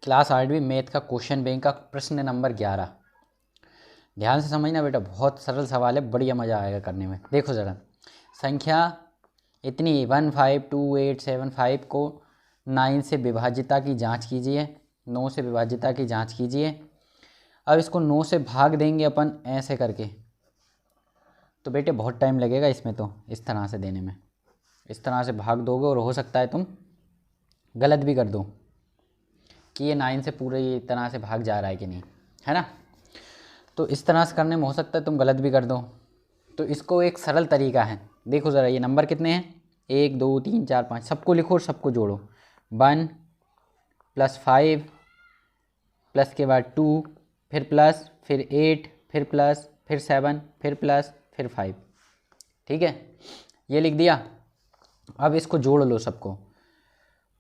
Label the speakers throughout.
Speaker 1: Class 8वीं math का question bank का प्रश्न नंबर 11। ध्यान से समझना बेटा, बहुत सरल सवाल है, बढ़िया मज़ा आएगा करने में। देखो ज़रा, संख्या इतनी 152875 को 9 से विभाज्यता की जांच कीजिए, 9 से विभाज्यता की जांच कीजिए। अब इसको 9 से भाग देंगे अपन ऐसे करके, तो बेटे बहुत टाइम लगेगा इसमें, तो इस तरह से देने में, इस तरह से भाग दोगे और हो सकता है तुम गलत भी कर दो कि ये 9 से पूरे तरह से भाग जा रहा है कि नहीं, है ना। तो इस तरह से करने में हो सकता है तुम गलत भी कर दो। तो इसको एक सरल तरीका है, देखो ज़रा, ये नंबर कितने हैं, 1 2 3 4 5, सबको लिखो और सबको जोड़ो। 1 + 5 प्लस के बाद 2, फिर प्लस, फिर 8, फिर प्लस, फिर 7, फिर प्लस, फिर 5। ठीक है, ये लिख दिया। अब इसको जोड़ लो सबको।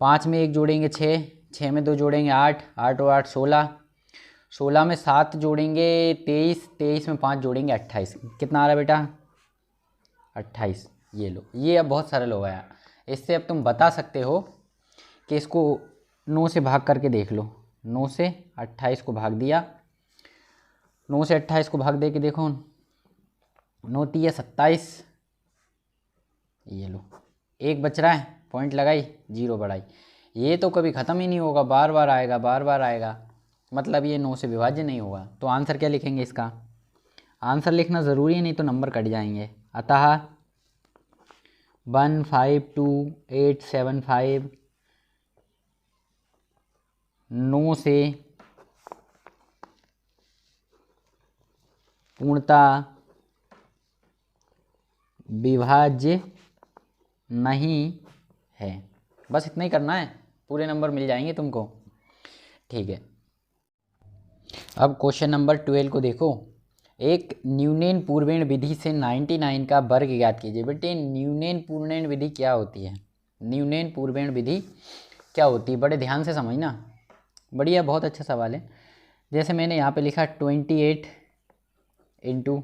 Speaker 1: 5 में 1 जोड़ेंगे 6, 6 में 2 जोड़ेंगे 8, 8 और 8 16, 16 में 7 जोड़ेंगे 23, 23 में 5 जोड़ेंगे 28। कितना आ रहा है बेटा, 28। ये लो, ये अब बहुत सरल हो गया। इससे अब तुम बता सकते हो कि इसको 9 से भाग करके देख लो। 9 से 28 को भाग दिया, 9 से 28 को भाग दे के देखो, 9 × 27। ये लो, 1 बच रहा है, पॉइंट लगाई, 0 बढ़ाई। ये तो कभी ख़त्म ही नहीं होगा, बार बार आएगा, बार बार आएगा, मतलब ये 9 से विभाज्य नहीं होगा। तो आंसर क्या लिखेंगे इसका, आंसर लिखना ज़रूरी है, नहीं तो नंबर कट जाएंगे। अतः 152 875 9 से पूर्णतः विभाज्य नहीं है। बस इतना ही करना है, पूरे नंबर मिल जाएंगे तुमको। ठीक है, अब क्वेश्चन नंबर 12 को देखो। एक न्यूनन पूर्वेण विधि से 99 का वर्ग ज्ञात कीजिए। बेटे न्यूनन पूर्वेण विधि क्या होती है, न्यूनन पूर्वेण विधि क्या होती है, बड़े ध्यान से समझना, बढ़िया, बहुत अच्छा सवाल है। जैसे मैंने यहाँ पे लिखा 28 ×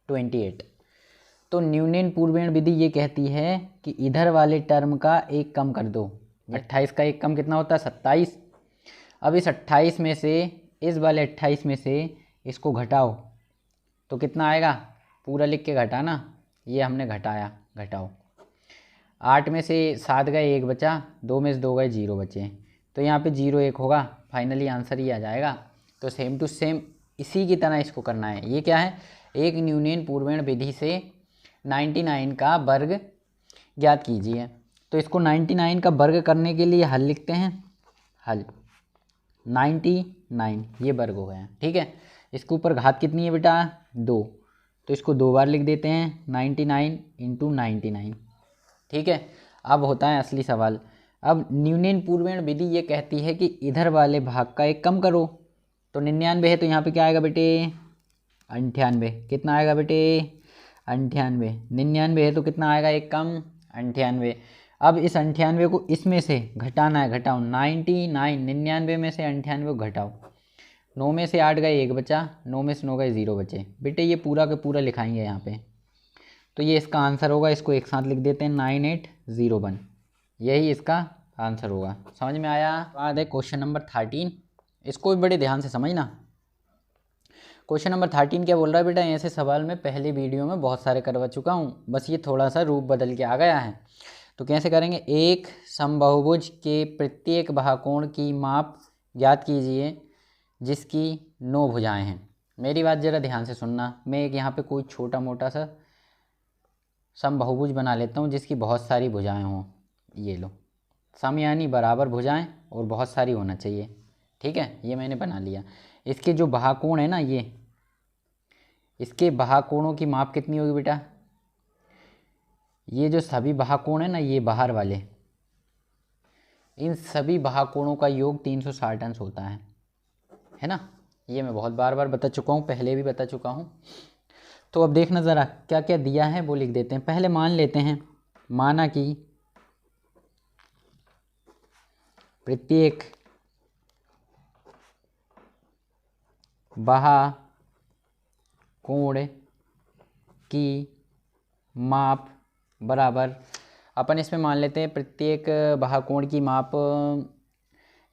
Speaker 1: 28, तो न्यूनन पूर्वेण विधि ये कहती है कि इधर वाले टर्म का एक कम कर दो। 28 का एक कम कितना होता है, 27। अब इस 28 में से, इस वाले 28 में से इसको घटाओ तो कितना आएगा, पूरा लिख के घटाना, ये हमने घटाया, घटाओ। 8 में से 7 गए, 1 बचा, 2 में से 2 गए, 0 बचे, तो यहाँ पे 0 1 होगा, फाइनली आंसर ही आ जाएगा। तो सेम टू सेम इसी की तरह इसको करना है। ये क्या है, एक न्यूनन पूर्वेण विधि से 99 का वर्ग ज्ञात कीजिए। तो इसको 99 का वर्ग करने के लिए हल लिखते हैं, हल 99, ये वर्ग हो गया। ठीक है, इसके ऊपर घात कितनी है बेटा, 2, तो इसको 2 बार लिख देते हैं, 99 × 99। ठीक है, अब होता है असली सवाल। अब न्यूनन पूर्वेण विधि ये कहती है कि इधर वाले भाग का एक कम करो। तो 99 है, तो यहाँ पे क्या आएगा बेटे, 98। कितना आएगा बेटे, 98। 99 है तो कितना आएगा एक कम, 98। अब इस 98 को इसमें से घटाना है, घटाओ 99, 99 में से 98 को घटाओ। 9 में से 8 गए, 1 बचा, 9 में से 9 गए, 0 बचे। बेटे ये पूरा का पूरा लिखाएंगे यहाँ पे, तो ये इसका आंसर होगा। इसको एक साथ लिख देते हैं, 9801, यही इसका आंसर होगा। समझ में आया। बाद है क्वेश्चन नंबर 13, इसको भी बड़े ध्यान से समझना। क्वेश्चन नंबर 13 क्या बोल रहा है बेटा, ऐसे सवाल मैं पहले वीडियो में बहुत सारे करवा चुका हूँ, बस ये थोड़ा सा रूप बदल के आ गया है। तो कैसे करेंगे, एक समबाहुभुज के प्रत्येक बाहुकोण की माप ज्ञात कीजिए जिसकी 9 भुजाएं हैं। मेरी बात ज़रा ध्यान से सुनना, मैं एक यहाँ पे कोई छोटा मोटा सा समबाहुभुज बना लेता हूँ जिसकी बहुत सारी भुजाएं हों। ये लो, सम यानी बराबर भुजाएं और बहुत सारी होना चाहिए। ठीक है, ये मैंने बना लिया। इसके जो बाहुकोण है ना, ये इसके बाहुकोणों की माप कितनी होगी बेटा, ये जो सभी बाहुकोण है ना, ये बाहर वाले, इन सभी बाहुकोणों का योग 360 अंश होता है ना। ये मैं बहुत बार बार बता चुका हूँ, पहले भी बता चुका हूँ। तो अब देखना ज़रा क्या क्या दिया है वो लिख देते हैं। पहले मान लेते हैं, माना कि प्रत्येक बाहुकोण की माप बराबर, अपन इसमें मान लेते हैं प्रत्येक बाहुकोण की माप,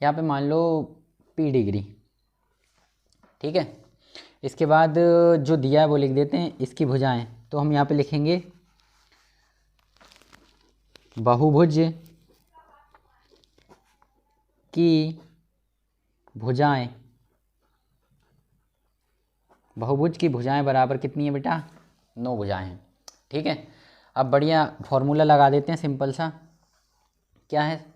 Speaker 1: यहाँ पे मान लो P डिग्री, ठीक है। इसके बाद जो दिया है वो लिख देते हैं, इसकी भुजाएं, तो हम यहाँ पे लिखेंगे बहुभुज की भुजाएं, बहुभुज की भुजाएं बराबर कितनी है बेटा, 9 भुजाएं हैं, ठीक है। अब बढ़िया फॉर्मूला लगा देते हैं सिंपल सा, क्या है,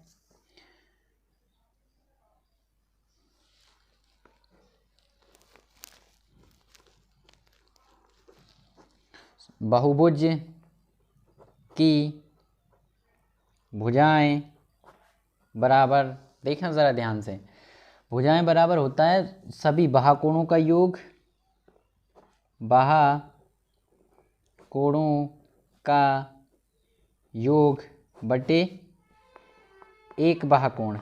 Speaker 1: बहुभुज की भुजाएं बराबर, देखना ज़रा ध्यान से, भुजाएं बराबर होता है सभी बाहुकोणों का योग, बाहुकोणों का योग बटे एक बाहुकोण,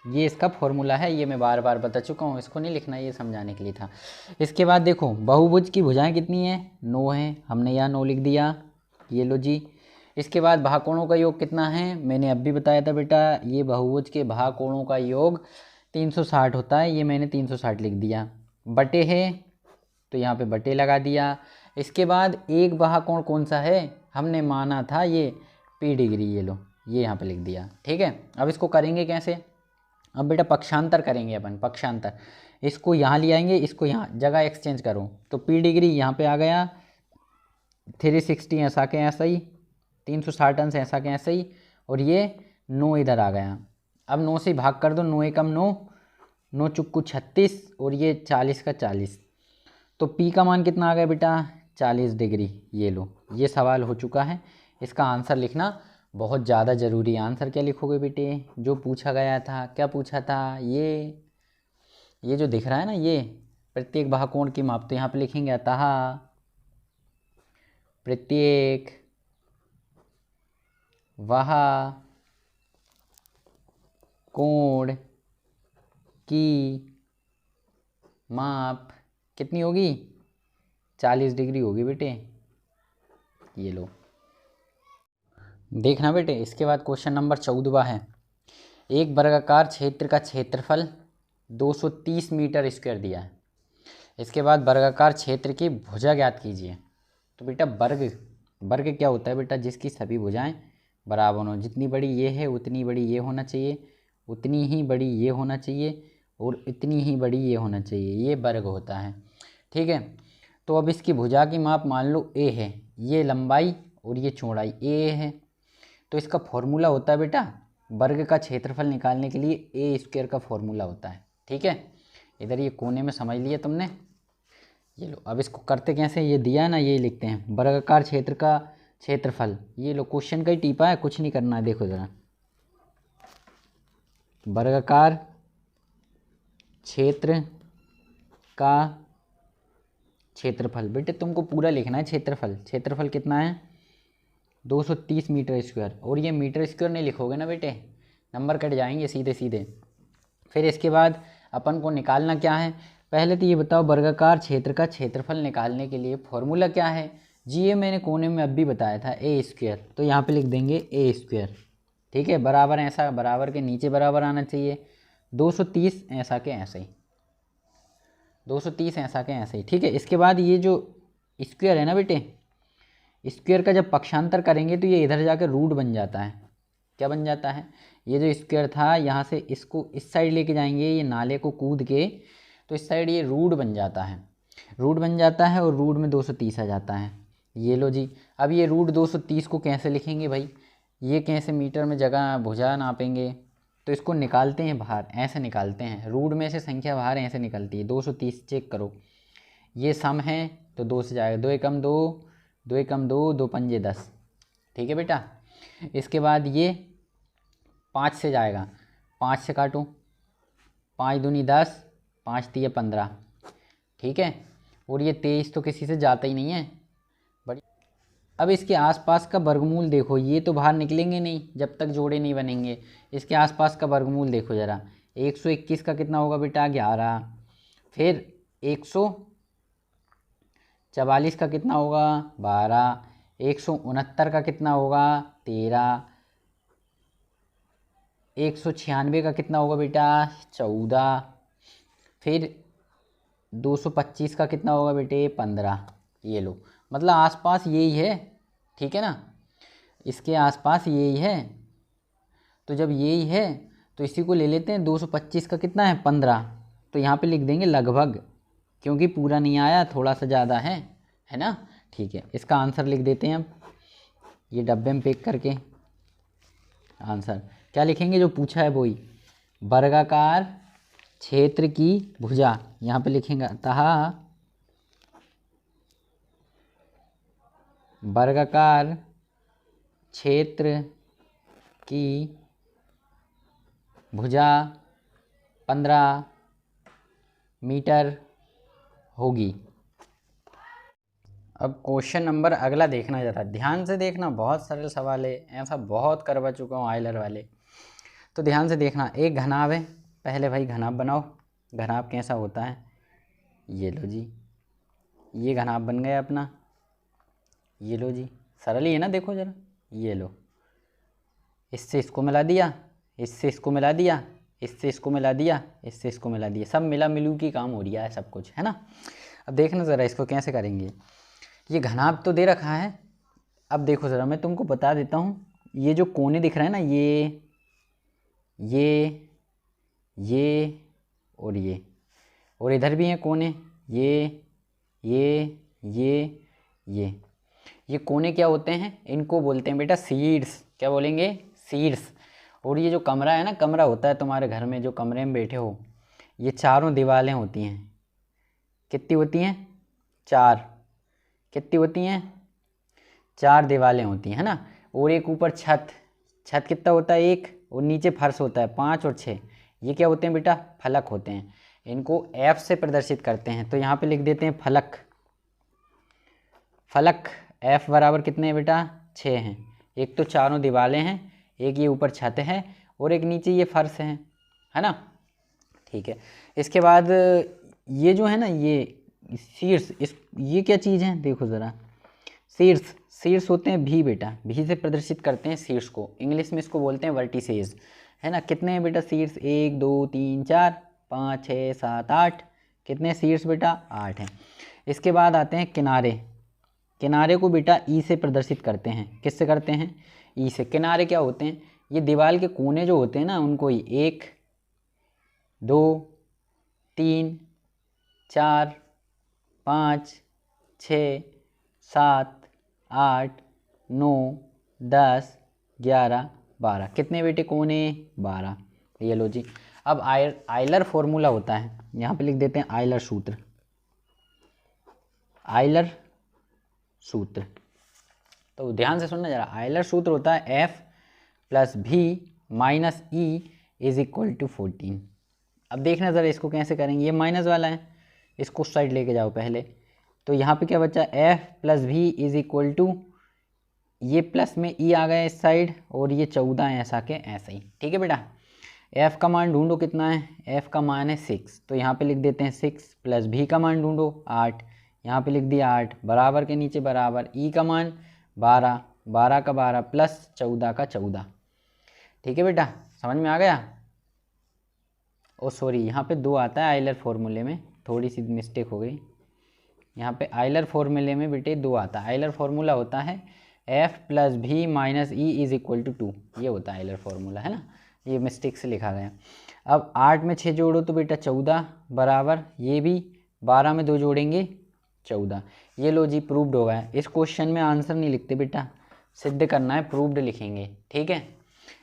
Speaker 1: ये इसका फॉर्मूला है। ये मैं बार बार बता चुका हूँ, इसको नहीं लिखना, ये समझाने के लिए था। इसके बाद देखो बहुभुज की भुजाएं कितनी हैं, 9 हैं, हमने यहाँ 9 लिख दिया, ये लो जी। इसके बाद बाहुकोणों का योग कितना है, मैंने अब भी बताया था बेटा, ये बहुभुज के बाहुकोणों का योग 360 होता है, ये मैंने 360 लिख दिया, बटे है तो यहाँ पे बटे लगा दिया। इसके बाद एक बाहुकोण कौन सा है, हमने माना था ये P डिग्री, ये लो, ये यहाँ पे लिख दिया, ठीक है। अब इसको करेंगे कैसे, अब बेटा पक्षांतर करेंगे अपन, पक्षांतर, इसको यहाँ ले आएंगे, इसको यहाँ जगह एक्सचेंज करो, तो P डिग्री यहाँ पे आ गया, 360 ऐसा के ऐसा ही, 360 अंश ऐसा के ऐसा ही, और ये 9 इधर आ गया। अब 9 से भाग कर दो, 9 एकम 9, 9 चुक्कू 36, और ये 40 का 40, तो P का मान कितना आ गया बेटा, 40 डिग्री। ये लो, ये सवाल हो चुका है, इसका आंसर लिखना बहुत ज़्यादा ज़रूरी है। आंसर क्या लिखोगे बेटे, जो पूछा गया था, क्या पूछा था, ये जो दिख रहा है ना, ये प्रत्येक बाहुकोण की माप, तो यहाँ पे लिखेंगे अतः प्रत्येक वह कोण की माप कितनी होगी, 40 डिग्री होगी बेटे, ये लो। देखना बेटे, इसके बाद क्वेश्चन नंबर 14वां है, एक वर्गाकार क्षेत्र का क्षेत्रफल 230 मीटर स्क्वायर दिया है, इसके बाद वर्गाकार क्षेत्र की भुजा ज्ञात कीजिए। तो बेटा वर्ग क्या होता है बेटा, जिसकी सभी भुजाएं बराबर हों, जितनी बड़ी ये है उतनी बड़ी ये होना चाहिए, उतनी ही बड़ी ये होना चाहिए, और इतनी ही बड़ी ये होना चाहिए, ये वर्ग होता है, ठीक है। तो अब इसकी भुजा की माप मान लो A है, ये लंबाई और ये चौड़ाई A है, तो इसका फॉर्मूला होता है बेटा, वर्ग का क्षेत्रफल निकालने के लिए ए स्क्वायर का फॉर्मूला होता है, ठीक है। इधर ये कोने में समझ लिया तुमने, ये लो। अब इसको करते कैसे, ये दिया ना, ये लिखते हैं वर्गाकार क्षेत्र का क्षेत्रफल, ये लो क्वेश्चन का ही टीपा है, कुछ नहीं करना है, देखो ज़रा, वर्गाकार क्षेत्र का क्षेत्रफल, बेटे तुमको पूरा लिखना है, क्षेत्रफल कितना है, 230 मीटर स्क्वायर, और ये मीटर स्क्वायर नहीं लिखोगे ना बेटे, नंबर कट जाएंगे सीधे सीधे। फिर इसके बाद अपन को निकालना क्या है, पहले तो ये बताओ वर्गाकार क्षेत्र का क्षेत्रफल निकालने के लिए फॉर्मूला क्या है जी, ये मैंने कोने में अब भी बताया था, ए स्क्वायर, तो यहाँ पे लिख देंगे ए स्क्वायर, ठीक है। बराबर ऐसा, बराबर के नीचे बराबर आना चाहिए, 230 ऐसा के ऐसे ही, 230 ऐसा के ऐसे ही, ठीक है। इसके बाद ये जो स्क्वायर है ना बेटे, स्क्वायर का जब पक्षांतर करेंगे तो ये इधर जाकर रूट बन जाता है, क्या बन जाता है, ये जो स्क्वायर था यहाँ से इसको इस साइड लेके जाएंगे, ये नाले को कूद के, तो इस साइड ये रूट बन जाता है, रूट बन जाता है, और रूट में 230 आ जाता है, ये लो जी। अब ये रूट 230 को कैसे लिखेंगे भाई, ये कैसे मीटर में जगह भुजा नापेंगे, तो इसको निकालते हैं बाहर, ऐसे निकालते हैं, रूट में से संख्या बाहर ऐसे निकलती है, 230 चेक करो, ये सम है तो 2 से जाएगा, 2 एकम 2, 2 एकम 2, 2 पंजे 10, ठीक है बेटा। इसके बाद ये 5 से जाएगा, 5 से काटो, 5 दूनी 10, 5 तिया 15, ठीक है। और ये 23 तो किसी से जाता ही नहीं है, बड़ी। अब इसके आसपास का वर्गमूल देखो, ये तो बाहर निकलेंगे नहीं जब तक जोड़े नहीं बनेंगे, इसके आसपास का वर्गमूल देखो ज़रा, 121 का कितना होगा बेटा, 11, फिर 144 का कितना होगा, 12, 169 का कितना होगा, 13, 196 का कितना होगा बेटा 14, फिर 225 का कितना होगा बेटे 15। ये लो, मतलब आसपास यही है, ठीक है ना, इसके आसपास यही है। तो जब यही है तो इसी को ले लेते हैं, 225 का कितना है 15, तो यहाँ पे लिख देंगे लगभग, क्योंकि पूरा नहीं आया, थोड़ा सा ज़्यादा है ना। ठीक है, इसका आंसर लिख देते हैं अब, ये डब्बे में पैक करके। आंसर क्या लिखेंगे, जो पूछा है वही, वर्गाकार क्षेत्र की भुजा, यहाँ पे लिखेंगे अतः वर्गाकार क्षेत्र की भुजा 15 मीटर होगी। अब क्वेश्चन नंबर अगला देखना, ज़रा ध्यान से देखना, बहुत सरल सवाल है, ऐसा बहुत करवा चुका हूँ आइलर वाले, तो ध्यान से देखना। एक घनाभ है, पहले भाई घनाभ बनाओ। घनाभ कैसा होता है, ये लो जी, ये घनाभ बन गया अपना, ये लो जी, सरल ही है ना, देखो ज़रा, ये लो, इससे इसको मिला दिया, इससे इसको मिला दिया, इससे इसको मिला दिया, इससे इसको मिला दिया, सब मिला मिलू की काम हो रहा है सब कुछ, है ना। अब देखना ज़रा इसको कैसे करेंगे। ये घनाभ तो दे रखा है, अब देखो ज़रा मैं तुमको बता देता हूँ, ये जो कोने दिख रहे हैं ना, ये और इधर भी हैं कोने, ये कोने क्या होते हैं, इनको बोलते हैं बेटा शीर्ष। क्या बोलेंगे, शीर्ष। और ये जो कमरा है ना, कमरा होता है तुम्हारे घर में, जो कमरे में बैठे हो, ये चारों दीवारें होती हैं, कितनी होती हैं 4, कितनी होती हैं 4 दीवारें होती हैं, है ना। और एक ऊपर छत कितना होता है 1, और नीचे फर्श होता है 5 और 6, ये क्या होते हैं बेटा फलक होते हैं, इनको F से प्रदर्शित करते हैं। तो यहाँ पे लिख देते हैं फलक, F बराबर कितने हैं बेटा 6 हैं। एक तो चारों दीवारें हैं, एक ये ऊपर छत है, और एक नीचे ये फर्श है ना। ठीक है, इसके बाद ये जो है ना, ये शीर्ष, ये क्या चीज़ है, देखो ज़रा, शीर्ष होते हैं भी बेटा, भी से प्रदर्शित करते हैं शीर्ष को, इंग्लिश में इसको बोलते हैं वर्टिसेस, है ना। कितने हैं बेटा शीर्ष, 1 2 3 4 5 6 7 8, कितने शीर्ष बेटा 8 हैं। इसके बाद आते हैं किनारे को बेटा ई से प्रदर्शित करते हैं, किससे करते हैं, ई से। किनारे क्या होते हैं, ये दीवार के कोने जो होते हैं ना, उनको ही 1 2 3 4 5 6 7 8 9 10 11 12, कितने बेटे कोने 12। ये लो जी। अब आइलर फॉर्मूला होता है, यहाँ पे लिख देते हैं आइलर सूत्र। तो ध्यान से सुनना जरा, आइलर सूत्र होता है F + V - E = 14। अब देखना ज़रा इसको कैसे करेंगे, ये माइनस वाला है, इसको साइड लेके जाओ पहले। तो यहाँ पे क्या बचा, F + V = ये प्लस में E आ गया इस साइड, और ये 14 है ऐसा के ऐसा ही, ठीक है बेटा। F का मान ढूंढो कितना है, F का मान है 6, तो यहाँ पे लिख देते हैं 6 + V का मान ढूंढो 8, यहाँ पे लिख दिया 8, बराबर के नीचे बराबर, E का मान 12, 12 का 12 प्लस 14 का 14, ठीक है बेटा, समझ में आ गया। ओ सॉरी, यहाँ पे 2 आता है आइलर फॉर्मूले में, थोड़ी सी मिस्टेक हो गई, यहाँ पे आइलर फॉर्मूले में बेटे 2 आता है। आइलर फॉर्मूला होता है F + V - E = 2, ये होता है आइलर फॉर्मूला, है ना, ये मिस्टेक से लिखा गया। अब 8 में 6 जोड़ो तो बेटा 14, बराबर ये भी 12 में 2 जोड़ेंगे 14, ये लो जी प्रूव्ड हो गया। इस क्वेश्चन में आंसर नहीं लिखते बेटा, सिद्ध करना है, प्रूव्ड लिखेंगे, ठीक है।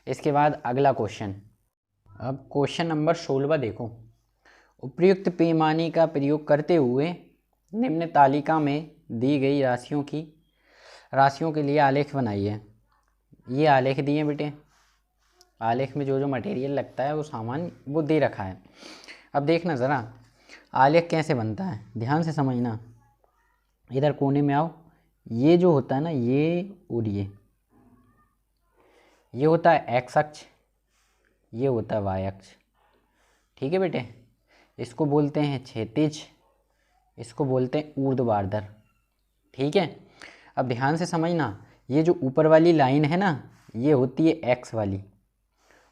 Speaker 1: इसके बाद अगला क्वेश्चन, अब क्वेश्चन नंबर 16 देखो। उपयुक्त पैमाने का प्रयोग करते हुए निम्न तालिका में दी गई राशियों के लिए आलेख बनाइए। ये आलेख दिए बेटे, आलेख में जो जो मटेरियल लगता है वो सामान वो दे रखा है। अब देखना ज़रा आलेख कैसे बनता है, ध्यान से समझना। इधर कोने में आओ, ये जो होता है ना, ये और ये होता है एक्स अक्ष, ये होता है वाई अक्ष, ठीक है बेटे। इसको बोलते हैं क्षैतिज, इसको बोलते हैं ऊर्ध्वाधर, ठीक है। अब ध्यान से समझना, ये जो ऊपर वाली लाइन है ना, ये होती है एक्स वाली,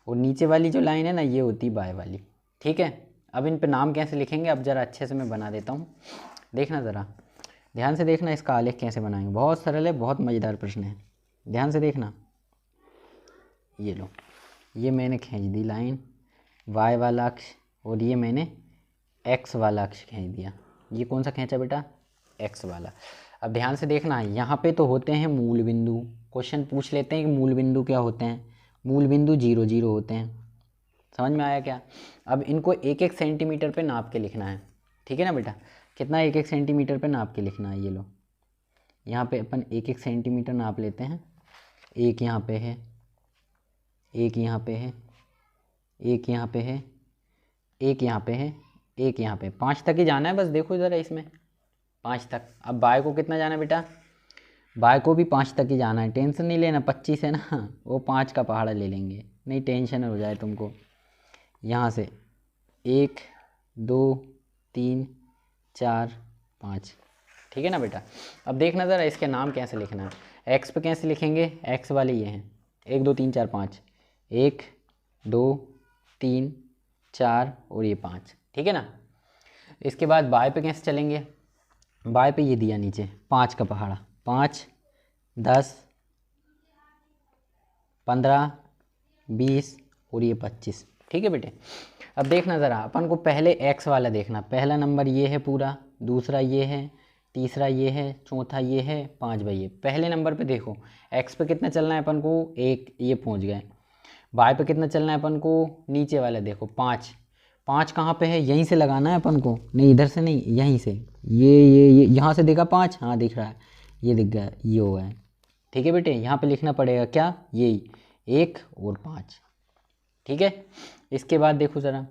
Speaker 1: और नीचे वाली जो लाइन है ना ये होती बाय वाली। ठीक है, अब इन पे नाम कैसे लिखेंगे अब ज़रा अच्छे से मैं बना देता हूँ, देखना ज़रा ध्यान से देखना। इसका आलेख कैसे बनाएंगे, बहुत सरल है, बहुत मज़ेदार प्रश्न है, ध्यान से देखना। ये लो, ये मैंने खींच दी लाइन वाई वाला अक्ष, और ये मैंने एक्स वाला अक्ष खींच दिया। ये कौन सा खींचा बेटा, एक्स वाला। अब ध्यान से देखना, यहाँ पे तो होते हैं मूल बिंदु, क्वेश्चन पूछ लेते हैं कि मूल बिंदु क्या होते हैं, मूल बिंदु 0 0 होते हैं। समझ में आया क्या। अब इनको 1 1 सेंटीमीटर पे नाप के लिखना है। ठीक है ना बेटा, कितना 1 1 सेंटीमीटर पे नाप के लिखना है। ये लो, यहाँ पे अपन 1 1 सेंटीमीटर नाप लेते हैं। एक यहाँ पे है, एक यहाँ पे है, एक यहाँ पे है, एक यहाँ पे है, एक यहाँ पे, 5 तक ही जाना है बस। देखो ज़रा इसमें 5 तक। अब बाय को कितना जाना है बेटा, बाय को भी 5 तक ही जाना है, टेंशन नहीं लेना। 25 है ना, वो 5 का पहाड़ा ले लेंगे, नहीं टेंशन हो जाए तुमको। यहाँ से 1 2 3 4 5, ठीक है ना बेटा। अब देखना ज़रा इसके नाम कैसे लिखना है। एक्स पे कैसे लिखेंगे, एक्स वाले ये हैं 1 2 3 4 5, 1 2 3 4 और ये 5, ठीक है ना। इसके बाद बाय पे कैसे चलेंगे, बाय पे ये दिया नीचे 5 का पहाड़ा, 5 10 15 20 और ये 25, ठीक है बेटे। अब देखना ज़रा, अपन को पहले एक्स वाला देखना। पहला नंबर ये है पूरा, दूसरा ये है, तीसरा ये है, चौथा ये है, 5 भाई ये। पहले नंबर पे देखो एक्स पे कितना चलना है अपन को, 1, ये पहुंच गए। बाय पे कितना चलना है अपन को, नीचे वाला देखो 5, 5 कहाँ पे है, यहीं से लगाना है अपन को, नहीं इधर से नहीं, यहीं से। ये यहाँ से देखा 5, हाँ दिख रहा है, ये दिख गया, ये हुआ है, ठीक है बेटे। यहाँ पे लिखना पड़ेगा क्या, यही 1 और 5, ठीक है। इसके बाद देखो ज़रा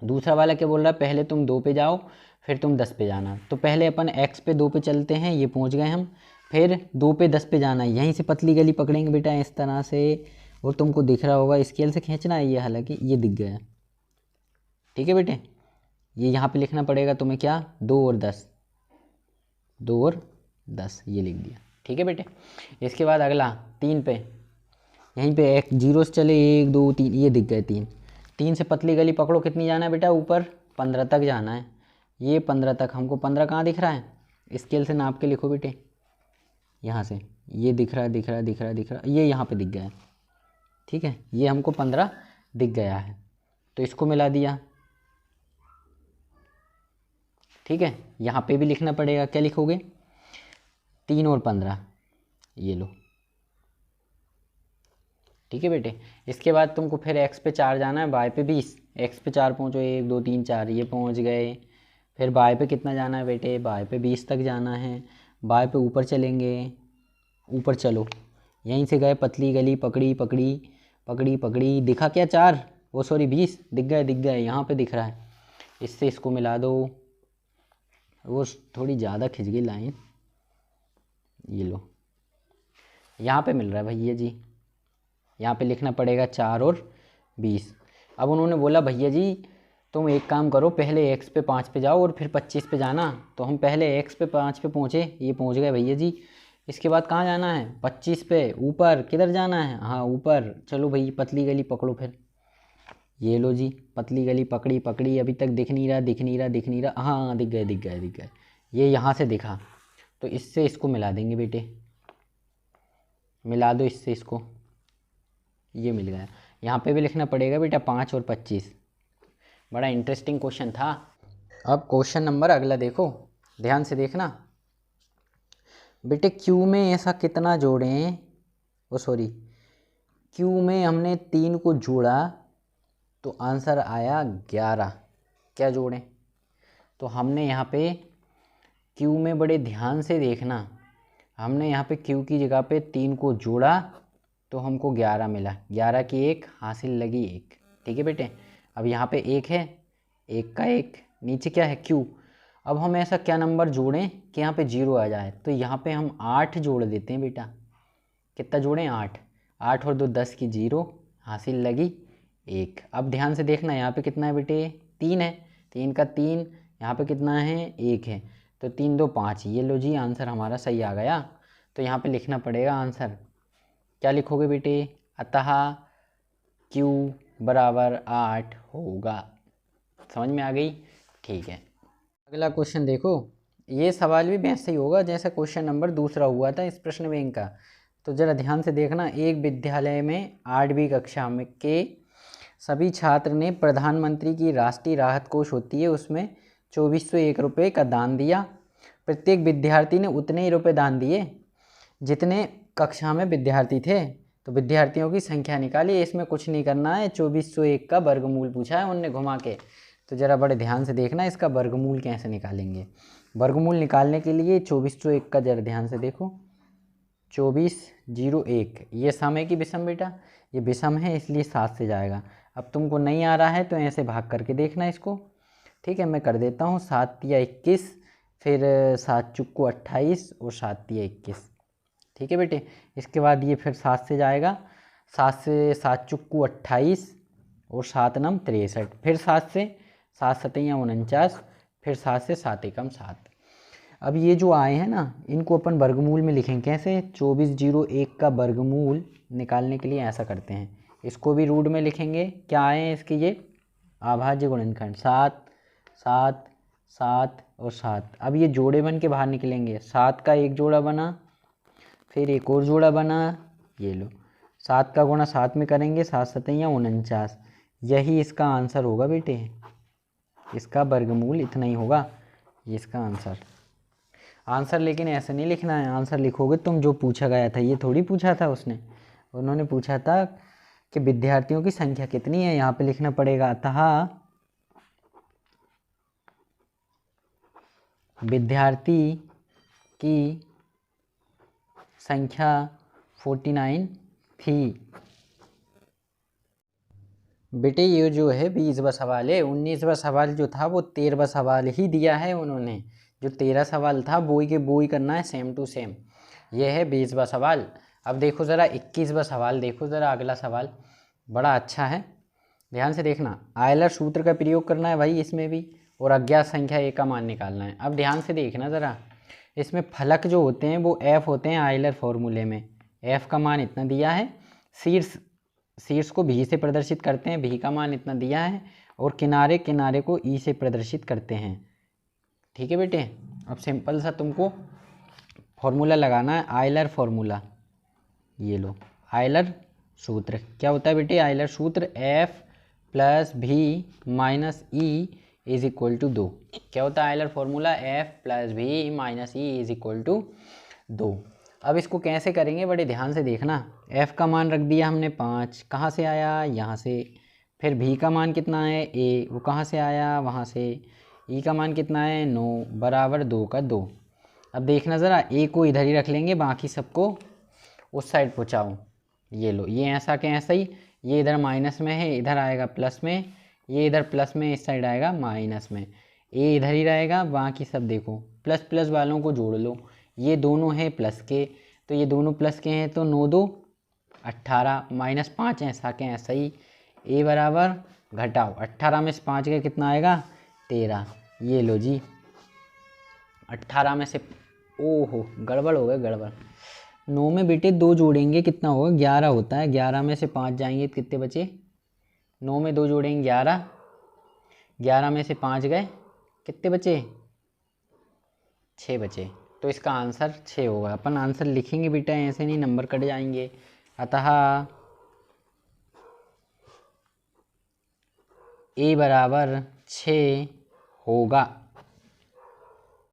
Speaker 1: दूसरा वाला क्या बोल रहा है, पहले तुम 2 पे जाओ फिर तुम 10 पे जाना। तो पहले अपन x पे 2 पे चलते हैं, ये पहुंच गए हम, फिर 2 पे 10 पे जाना है। यहीं से पतली गली पकड़ेंगे बेटा इस तरह से, और तुमको दिख रहा होगा स्केल से खींचना है ये, हालांकि ये दिख गया, ठीक है बेटे। ये यहाँ पे लिखना पड़ेगा तुम्हें क्या, 2 और 10, 2 और 10 ये लिख दिया, ठीक है बेटे। इसके बाद अगला 3 पे, यहीं पे एक 0 से चले 1 2 3, ये दिख गए 3, 3 से पतली गली पकड़ो, कितनी जाना है बेटा, ऊपर 15 तक जाना है। ये 15 तक, हमको 15 कहाँ दिख रहा है, स्केल से नाप के लिखो बेटे, यहाँ से ये दिख रहा है, दिख रहा है, दिख रहा है, दिख रहा है, ये यहाँ पे दिख गया है, ठीक है। ये हमको 15 दिख गया है, तो इसको मिला दिया, ठीक है। यहाँ पे भी लिखना पड़ेगा, क्या लिखोगे, 3 और 15, ये लो, ठीक है बेटे। इसके बाद तुमको फिर x पे 4 जाना है, y पे 20, x पे 4 पहुँचो, 1 2 3 4, ये पहुँच गए। फिर y पे कितना जाना है बेटे, y पे 20 तक जाना है। y पे ऊपर चलेंगे, ऊपर चलो, यहीं से गए पतली गली, पकड़ी पकड़ी पकड़ी पकड़ी, दिखा क्या 4, वो सॉरी 20, दिख गए दिख गए, यहाँ पे दिख रहा है, इससे इसको मिला दो। वो थोड़ी ज़्यादा खिंच गई लाइन, ये लो, यहाँ पे मिल रहा है भैया जी, यहाँ पे लिखना पड़ेगा 4 और 20। अब उन्होंने बोला भैया जी तुम एक काम करो, पहले x पे 5 पे जाओ और फिर 25 पे जाना। तो हम पहले x पे 5 पे पहुँचे, ये पहुँच गए भैया जी। इसके बाद कहाँ जाना है, 25 पे ऊपर, किधर जाना है, हाँ ऊपर। चलो भैया पतली गली पकड़ो फिर, ये लो जी, पतली गली पकड़ी पकड़ी, अभी तक दिख नहीं रहा दिख नहीं रहा दिख नहीं रहा, हाँ दिख गए दिख गए दिख गए, ये यहाँ से दिखा, तो इससे इसको मिला देंगे बेटे, मिला दो इससे इसको, ये मिल गया। यहाँ पे भी लिखना पड़ेगा बेटा 5 और 25। बड़ा इंटरेस्टिंग क्वेश्चन था। अब क्वेश्चन नंबर अगला देखो, ध्यान से देखना बेटे। क्यू में ऐसा कितना जोड़ें, ओ सॉरी, क्यू में हमने 3 को जोड़ा तो आंसर आया 11। क्या जोड़ें, तो हमने यहाँ पे क्यू में बड़े ध्यान से देखना, हमने यहाँ पे क्यू की जगह पे 3 को जोड़ा तो हमको 11 मिला, 11 की 1 हासिल लगी 1, ठीक है बेटे। अब यहाँ पे 1 है, 1 का 1, नीचे क्या है क्यू। अब हम ऐसा क्या नंबर जोड़ें कि यहाँ पे 0 आ जाए, तो यहाँ पे हम 8 जोड़ देते हैं बेटा। कितना जोड़ें, 8, 8 और 2 10 की 0, हासिल लगी 1। अब ध्यान से देखना, यहाँ पे कितना है बेटे, 3 है, 3 का 3, यहाँ पे कितना है 1 है, तो 3 2 5, ये लो जी आंसर हमारा सही आ गया। तो यहाँ पे लिखना पड़ेगा आंसर, क्या लिखोगे बेटे, अतः Q बराबर 8 होगा। समझ में आ गई? ठीक है। अगला क्वेश्चन देखो, ये सवाल भी वैसे ही होगा जैसा क्वेश्चन नंबर दूसरा हुआ था इस प्रश्न बैंक का। तो ज़रा ध्यान से देखना। एक विद्यालय में 8वीं कक्षा में के सभी छात्र ने प्रधानमंत्री की राष्ट्रीय राहत कोष होती है उसमें 2401 रुपये का दान दिया। प्रत्येक विद्यार्थी ने उतने ही रुपये दान दिए जितने कक्षा में विद्यार्थी थे। तो विद्यार्थियों की संख्या निकालिए। इसमें कुछ नहीं करना है, 2401 का वर्गमूल पूछा है उनने घुमा के। तो ज़रा बड़े ध्यान से देखना इसका वर्गमूल कैसे निकालेंगे। वर्गमूल निकालने के लिए 2401 का ज़रा ध्यान से देखो, 2401 ये सम है कि विषम बेटा? ये विषम है इसलिए 7 से जाएगा। अब तुमको नहीं आ रहा है तो ऐसे भाग करके देखना इसको। ठीक है, मैं कर देता हूँ। 7 तिया 21, फिर 7 चुक्को 28 और 7 तिया 21। ठीक है बेटे। इसके बाद ये फिर 7 से जाएगा, 7 से 7 चुक्कू 28 और 7 नम 63, फिर 7 से 7 सतैया 49, फिर 7 से 7 एकम 7। अब ये जो आए हैं ना इनको अपन वर्गमूल में लिखेंगे कैसे? 2401 का वर्गमूल निकालने के लिए ऐसा करते हैं, इसको भी रूट में लिखेंगे। क्या आए हैं इसके? ये अभाज्य गुणनखंड 7 7 7 और 7। अब ये जोड़े बन के बाहर निकलेंगे। 7 का एक जोड़ा बना, फिर एक और जोड़ा बना, ये लो 7 का गुणा 7 में करेंगे, 7 सतैया 49। यही इसका आंसर होगा बेटे। इसका वर्गमूल इतना ही होगा, ये इसका आंसर। लेकिन ऐसे नहीं लिखना है। आंसर लिखोगे तुम जो पूछा गया था, ये थोड़ी पूछा था उन्होंने पूछा था कि विद्यार्थियों की संख्या कितनी है। यहाँ पे लिखना पड़ेगा अतः विद्यार्थी की संख्या 49 थी। बेटे ये जो है 20वां सवाल है। 19वां सवाल जो था वो 13वां सवाल ही दिया है उन्होंने। जो 13 सवाल था बोई के बोई करना है, सेम टू सेम। ये है 20वां सवाल। अब देखो ज़रा 21वां सवाल देखो ज़रा। अगला सवाल बड़ा अच्छा है, ध्यान से देखना। आयलर सूत्र का प्रयोग करना है भाई इसमें भी, और अज्ञात संख्या ए का मान निकालना है। अब ध्यान से देखना ज़रा, इसमें फलक जो होते हैं वो एफ होते हैं आयलर फॉर्मूले में। एफ का मान इतना दिया है, शीर्ष को भी से प्रदर्शित करते हैं, भी का मान इतना दिया है, और किनारे किनारे को ई से प्रदर्शित करते हैं। ठीक है बेटे। अब सिंपल सा तुमको फॉर्मूला लगाना है, आयलर फॉर्मूला। ये लो आयलर सूत्र क्या होता है बेटे? आयलर सूत्र F plus V minus E is equal to 2। क्या होता है Euler formula? F plus V minus E is equal to 2। अब इसको कैसे करेंगे बड़े ध्यान से देखना। एफ का मान रख दिया हमने 5, कहाँ से आया? यहाँ से। फिर भी का मान कितना है? ए, वो कहाँ से आया? वहाँ से। ई का मान कितना है? 9 बराबर 2 का 2। अब देखना ज़रा, ए को इधर ही रख लेंगे, बाकी सबको उस साइड पहुँचाओ। ये लो, ये ऐसा के ऐसा ही, ये इधर माइनस में है, इधर आएगा प्लस में, ये इधर प्लस में, इस साइड आएगा माइनस में। ए इधर ही रहेगा, बाकी सब देखो प्लस प्लस वालों को जोड़ लो। ये दोनों हैं प्लस के, तो ये दोनों प्लस के हैं, तो 9 2 18 माइनस 5 ऐसा के ऐसा ही। ए बराबर घटाओ 18 में से 5 का कितना आएगा? 13। ये लो जी 18 में से, ओहो गड़बड़ हो गया गड़बड़। 9 में बेटे 2 जोड़ेंगे कितना होगा? 11 होता है। 11 में से 5 जाएंगे तो कितने बचे? 9 में 2 जोड़ेंगे 11, 11 में से 5 गए, कितने बचे? 6 बचे। तो इसका आंसर 6 होगा। अपन आंसर लिखेंगे बेटा, ऐसे नहीं नंबर कट जाएंगे। अतः ए बराबर 6 होगा।